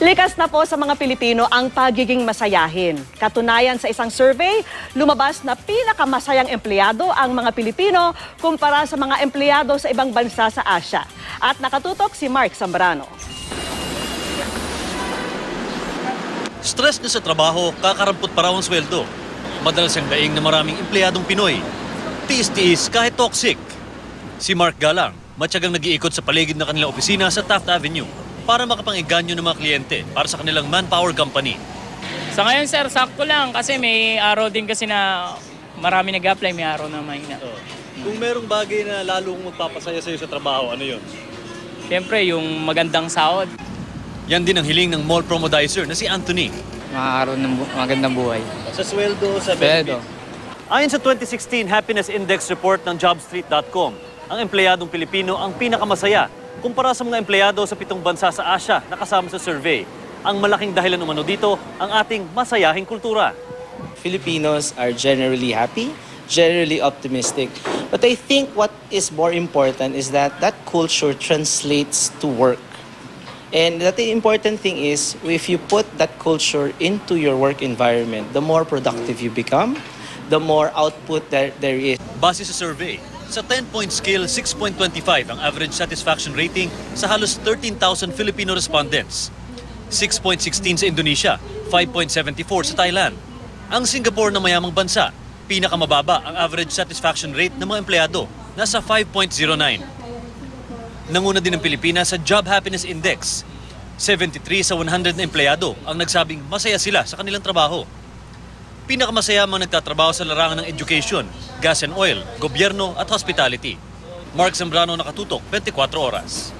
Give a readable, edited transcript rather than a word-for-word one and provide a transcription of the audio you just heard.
Likas na po sa mga Pilipino ang pagiging masayahin. Katunayan sa isang survey, lumabas na pinakamasayang empleyado ang mga Pilipino kumpara sa mga empleyado sa ibang bansa sa Asia. At nakatutok si Mark Zambrano. Stress na sa trabaho, kakarampot pa raw ang sweldo. Madalas ang daing na maraming empleyadong Pinoy. Tiis-tiis kahit toxic. Si Mark Galang, matyagang nag-iikot sa paligid ng kanilang opisina sa Taft Avenue para makapang-engganyo ng mga kliyente para sa kanilang manpower company. Sa ngayon sir, sakto lang kasi may araw din kasi na marami nag-apply, may araw na mahina. Kung merong bagay na lalong magpapasaya sa iyo sa trabaho, ano yun? Siyempre yung magandang sahod. Yan din ang hiling ng mall promodizer na si Anthony. Mga araw ng magandang buhay. Sa sweldo, sa Sweldo. Ayon sa 2016 Happiness Index report ng Jobstreet.com, ang empleyadong Pilipino ang pinakamasaya kumpara sa mga empleyado sa 7 bansa sa Asia na kasama sa survey. Ang malaking dahilan umano dito, ang ating masayahing kultura. Filipinos are generally happy, generally optimistic. But I think what is more important is that culture translates to work. And the important thing is, if you put that culture into your work environment, the more productive you become, the more output there is. Base sa survey, sa 10-point scale, 6.25 ang average satisfaction rating sa halos 13,000 Filipino respondents. 6.16 sa Indonesia, 5.74 sa Thailand. Ang Singapore na mayamang bansa, pinakamababa ang average satisfaction rate ng mga empleyado, nasa 5.09. Nanguna din ang Pilipinas sa Job Happiness Index. 73 sa 100 na empleyado ang nagsabing masaya sila sa kanilang trabaho. Pinakamasaya mga nagtatrabaho sa larangan ng education, gas and oil, gobyerno at hospitality. Mark Zambrano, nakatutok, 24 oras.